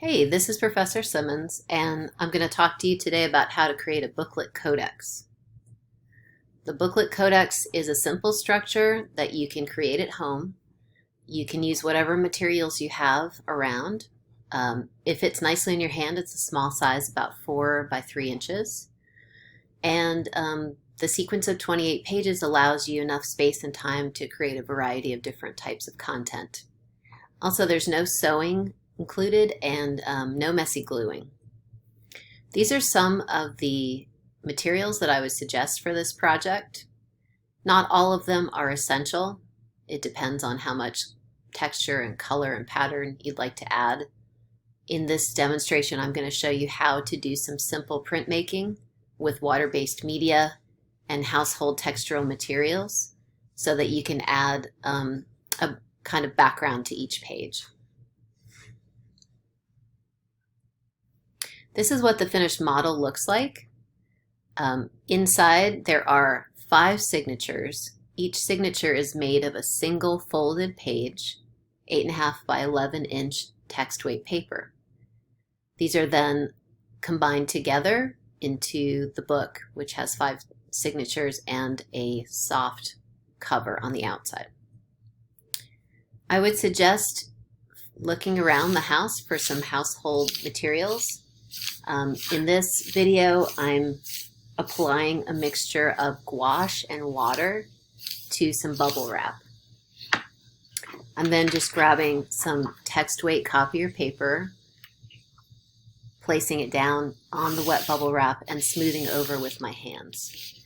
Hey, this is Professor Simmons, and I'm going to talk to you today about how to create a booklet codex. The booklet codex is a simple structure that you can create at home. You can use whatever materials you have around. It fits nicely in your hand. It's a small size, about 4 by 3 inches. And the sequence of 28 pages allows you enough space and time to create a variety of different types of content. Also, there's no sewing included and no messy gluing. These are some of the materials that I would suggest for this project. Not all of them are essential. It depends on how much texture and color and pattern you'd like to add. In this demonstration, I'm going to show you how to do some simple printmaking with water-based media and household textural materials so that you can add a kind of background to each page. This is what the finished model looks like. Inside there are 5 signatures. Each signature is made of a single folded page, 8.5 by 11 inch text weight paper. These are then combined together into the book, which has 5 signatures and a soft cover on the outside. I would suggest looking around the house for some household materials. In this video, I'm applying a mixture of gouache and water to some bubble wrap. I'm then just grabbing some text weight copier paper, placing it down on the wet bubble wrap and smoothing over with my hands.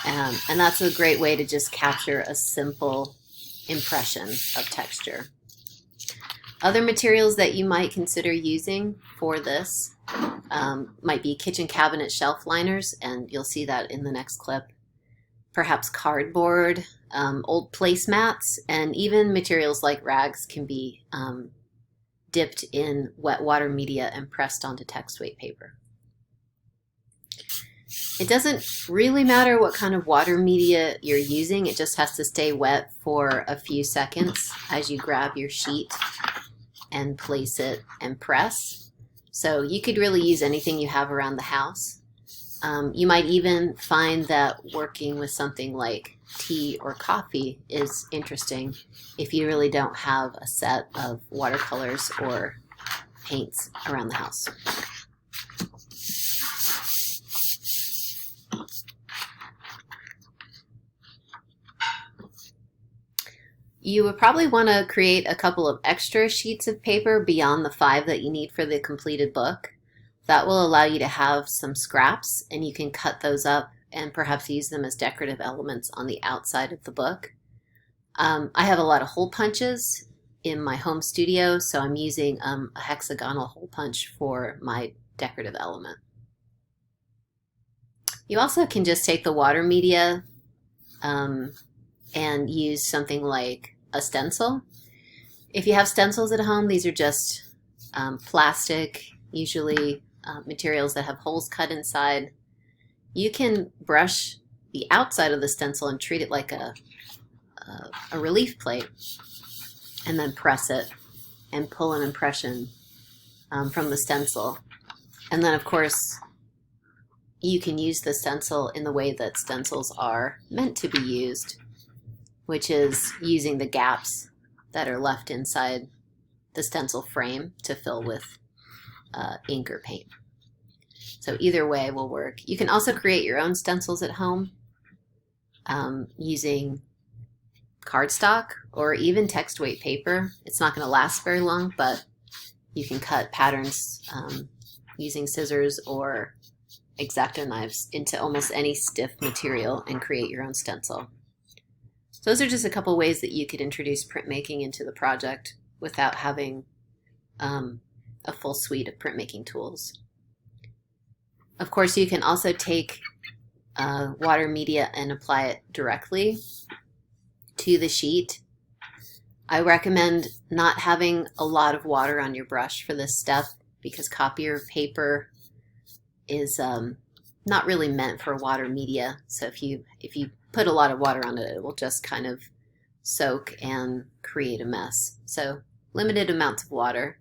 And that's a great way to just capture a simple impression of texture. Other materials that you might consider using for this might be kitchen cabinet shelf liners, and you'll see that in the next clip. Perhaps cardboard, old placemats, and even materials like rags can be dipped in wet water media and pressed onto text weight paper. It doesn't really matter what kind of water media you're using, it just has to stay wet for a few seconds as you grab your sheet and place it and press. So you could really use anything you have around the house. You might even find that working with something like tea or coffee is interesting if you really don't have a set of watercolors or paints around the house. You would probably want to create a couple of extra sheets of paper beyond the 5 that you need for the completed book. That will allow you to have some scraps, and you can cut those up and perhaps use them as decorative elements on the outside of the book. I have a lot of hole punches in my home studio, so I'm using a hexagonal hole punch for my decorative element. You also can just take the water media and use something like a stencil. If you have stencils at home, these are just plastic, usually materials that have holes cut inside. You can brush the outside of the stencil and treat it like a relief plate, and then press it and pull an impression from the stencil. And then, of course, you can use the stencil in the way that stencils are meant to be used, which is using the gaps that are left inside the stencil frame to fill with ink or paint. So either way will work. You can also create your own stencils at home using cardstock or even text weight paper. It's not going to last very long, but you can cut patterns using scissors or X-Acto knives into almost any stiff material and create your own stencil. So those are just a couple ways that you could introduce printmaking into the project without having a full suite of printmaking tools. Of course, you can also take water media and apply it directly to the sheet. I recommend not having a lot of water on your brush for this step because copier paper is not really meant for water media. So if you put a lot of water on it, it will just kind of soak and create a mess. So limited amounts of water.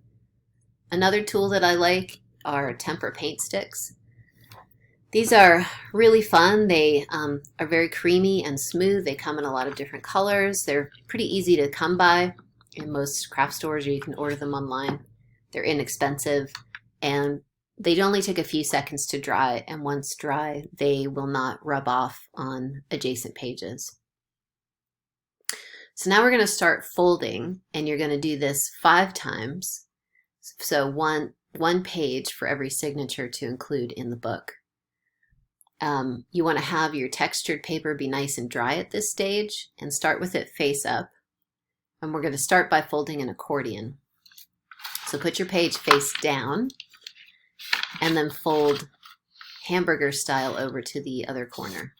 Another tool that I like are temper paint sticks. These are really fun. They are very creamy and smooth. They come in a lot of different colors. They're pretty easy to come by in most craft stores, or you can order them online. They're inexpensive, and they only take a few seconds to dry, and once dry, they will not rub off on adjacent pages. So now we're going to start folding, and you're going to do this 5 times. So one page for every signature to include in the book. You want to have your textured paper be nice and dry at this stage, and start with it face up. And we're going to start by folding an accordion. So put your page face down and then fold hamburger style over to the other corner.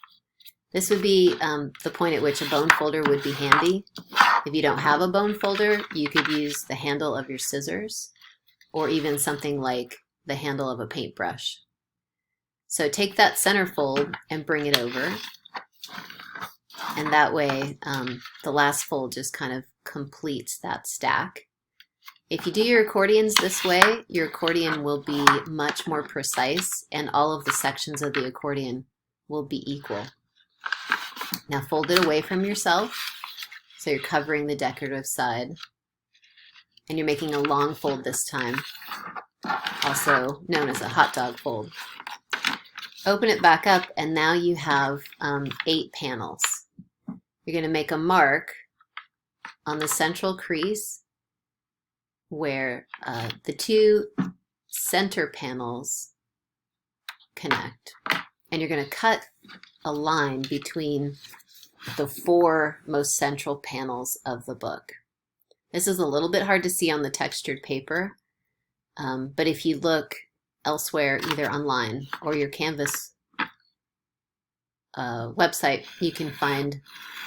This would be the point at which a bone folder would be handy. If you don't have a bone folder, you could use the handle of your scissors, or even something like the handle of a paintbrush. So take that center fold and bring it over, and that way the last fold just kind of completes that stack. If you do your accordions this way, your accordion will be much more precise, and all of the sections of the accordion will be equal. Now fold it away from yourself, so you're covering the decorative side, and you're making a long fold this time, also known as a hot dog fold. Open it back up, and now you have 8 panels. You're going to make a mark on the central crease where the 2 center panels connect, and you're going to cut a line between the 4 most central panels of the book. This is a little bit hard to see on the textured paper, but if you look elsewhere, either online or your Canvas website, you can find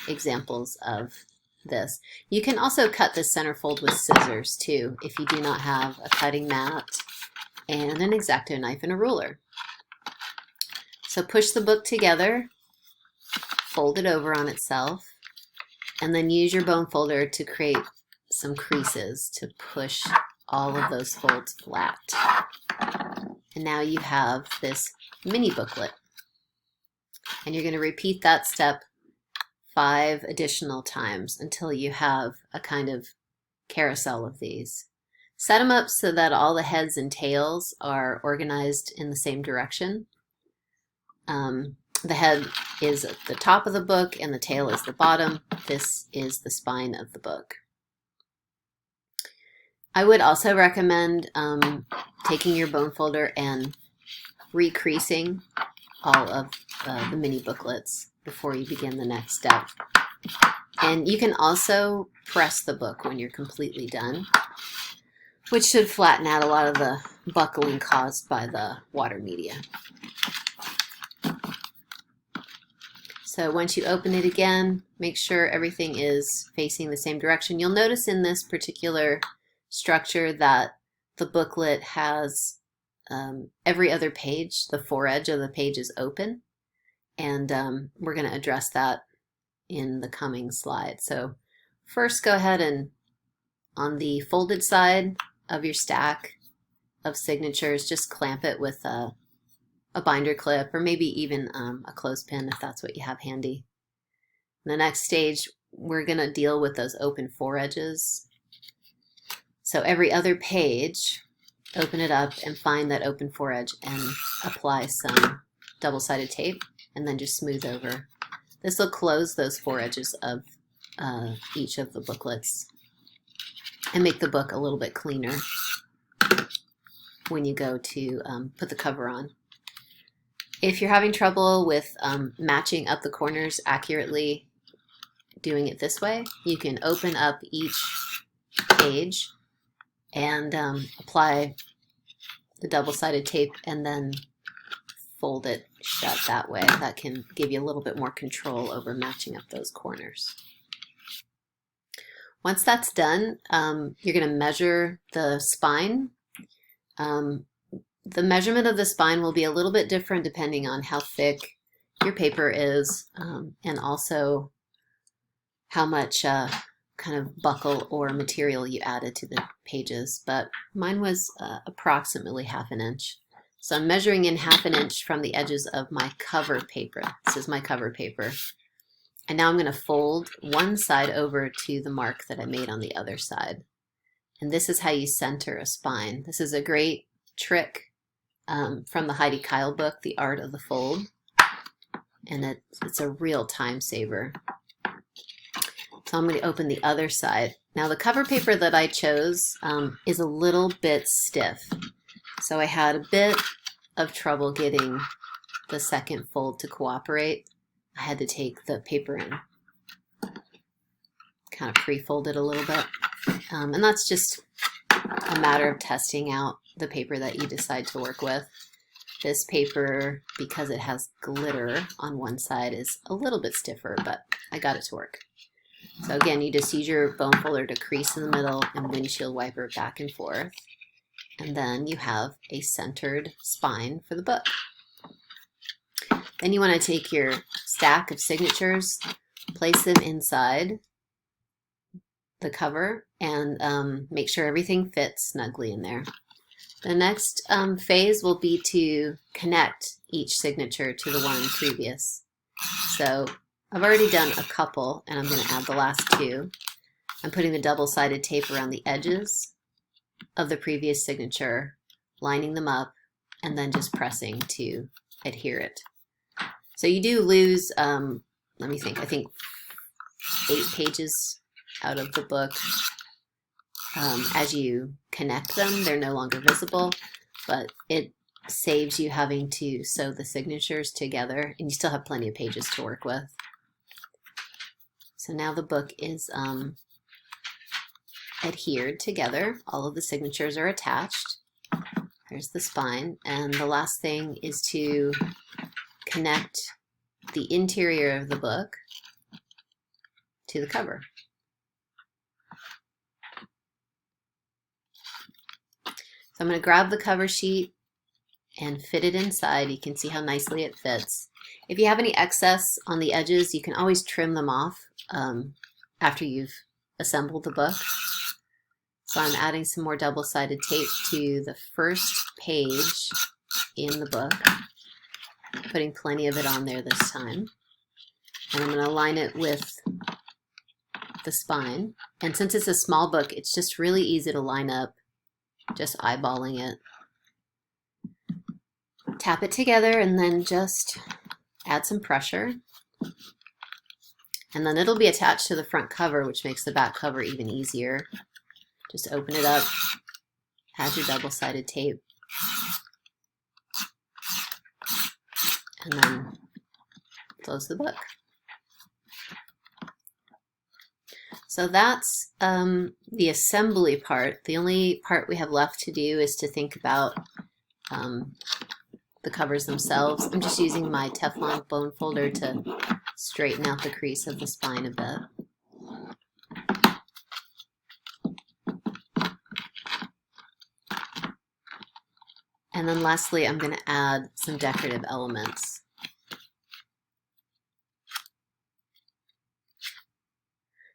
examples of this. You can also cut the center fold with scissors too, if you do not have a cutting mat and an X-Acto knife and a ruler. So push the book together, fold it over on itself, and then use your bone folder to create some creases to push all of those folds flat. And now you have this mini booklet. And you're going to repeat that step 5 additional times until you have a kind of carousel of these. Set them up so that all the heads and tails are organized in the same direction. The head is at the top of the book and the tail is the bottom. This is the spine of the book. I would also recommend taking your bone folder and recreasing all of the mini booklets before you begin the next step. And you can also press the book when you're completely done, which should flatten out a lot of the buckling caused by the water media. So once you open it again, make sure everything is facing the same direction. You'll notice in this particular structure that the booklet has every other page, the foredge of the page is open, and we're going to address that in the coming slide. So first, go ahead and on the folded side of your stack of signatures, just clamp it with a binder clip, or maybe even a clothespin if that's what you have handy. In the next stage, we're going to deal with those open foredges. So every other page, open it up and find that open foredge and apply some double-sided tape, and then just smooth over. This will close those foredges of each of the booklets and make the book a little bit cleaner when you go to put the cover on. If you're having trouble with matching up the corners accurately, doing it this way, you can open up each page and apply the double-sided tape and then fold it shut that way. That can give you a little bit more control over matching up those corners. Once that's done, you're going to measure the spine. The measurement of the spine will be a little bit different depending on how thick your paper is, and also how much kind of buckle or material you added to the pages, but mine was approximately 1/2 inch. So I'm measuring in 1/2 inch from the edges of my cover paper. This is my cover paper. And now I'm going to fold one side over to the mark that I made on the other side. And this is how you center a spine. This is a great trick from the Heidi Kyle book, The Art of the Fold. And it's a real time saver. So I'm going to open the other side. Now the cover paper that I chose is a little bit stiff. So I had a bit of trouble getting the second fold to cooperate. I had to take the paper and kind of pre-fold it a little bit. And that's just a matter of testing out the paper that you decide to work with. This paper, because it has glitter on one side, is a little bit stiffer, but I got it to work. So again, you just use your bone folder to crease in the middle and windshield wiper back and forth. And then you have a centered spine for the book. Then you want to take your stack of signatures, place them inside the cover, and make sure everything fits snugly in there. The next phase will be to connect each signature to the one previous. So I've already done a couple, and I'm going to add the last two. I'm putting the double-sided tape around the edges of the previous signature, lining them up, and then just pressing to adhere it. So you do lose, let me think, I think 8 pages out of the book. As you connect them, they're no longer visible, but it saves you having to sew the signatures together, and you still have plenty of pages to work with. So now the book is adhered together. All of the signatures are attached. There's the spine, and the last thing is to connect the interior of the book to the cover. So I'm going to grab the cover sheet and fit it inside. You can see how nicely it fits. If you have any excess on the edges, you can always trim them off after you've assembled the book. So I'm adding some more double-sided tape to the first page in the book, putting plenty of it on there this time. And I'm going to line it with the spine. And since it's a small book, it's just really easy to line up, just eyeballing it. Tap it together and then just add some pressure. And then it'll be attached to the front cover, which makes the back cover even easier. Just open it up, add your double-sided tape, and then close the book. So that's the assembly part. The only part we have left to do is to think about the covers themselves. I'm just using my Teflon bone folder to straighten out the crease of the spine a bit. And then lastly, I'm going to add some decorative elements.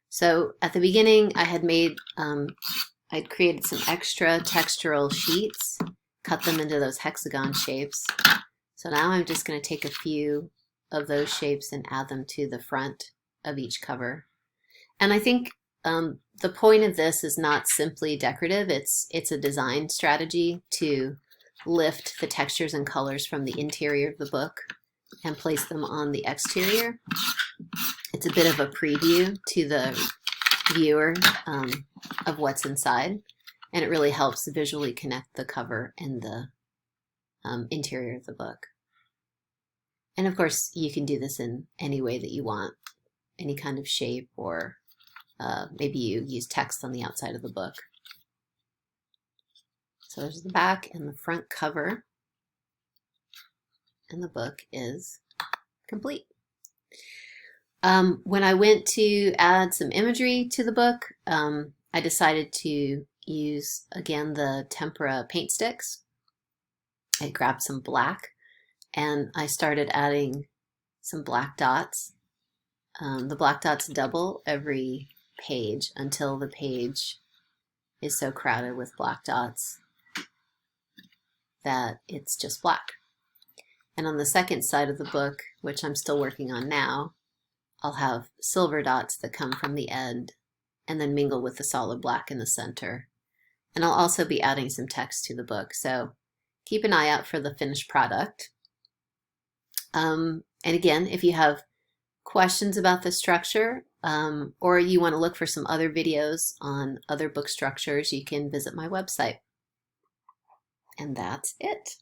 So at the beginning, I had made, I'd created some extra textural sheets, cut them into those hexagon shapes. So now I'm just going to take a few of those shapes and add them to the front of each cover. And I think the point of this is not simply decorative, it's a design strategy to lift the textures and colors from the interior of the book and place them on the exterior. It's a bit of a preview to the viewer of what's inside, and it really helps visually connect the cover and the interior of the book. And of course, you can do this in any way that you want, any kind of shape, or maybe you use text on the outside of the book. So there's the back and the front cover, and the book is complete. When I went to add some imagery to the book, I decided to use, again, the tempera paint sticks. I grabbed some black, and I started adding some black dots. The black dots double every page until the page is so crowded with black dots that it's just black. And on the second side of the book, which I'm still working on now, I'll have silver dots that come from the end and then mingle with the solid black in the center. And I'll also be adding some text to the book, so keep an eye out for the finished product. And again, if you have questions about the structure, or you want to look for some other videos on other book structures, you can visit my website. And that's it.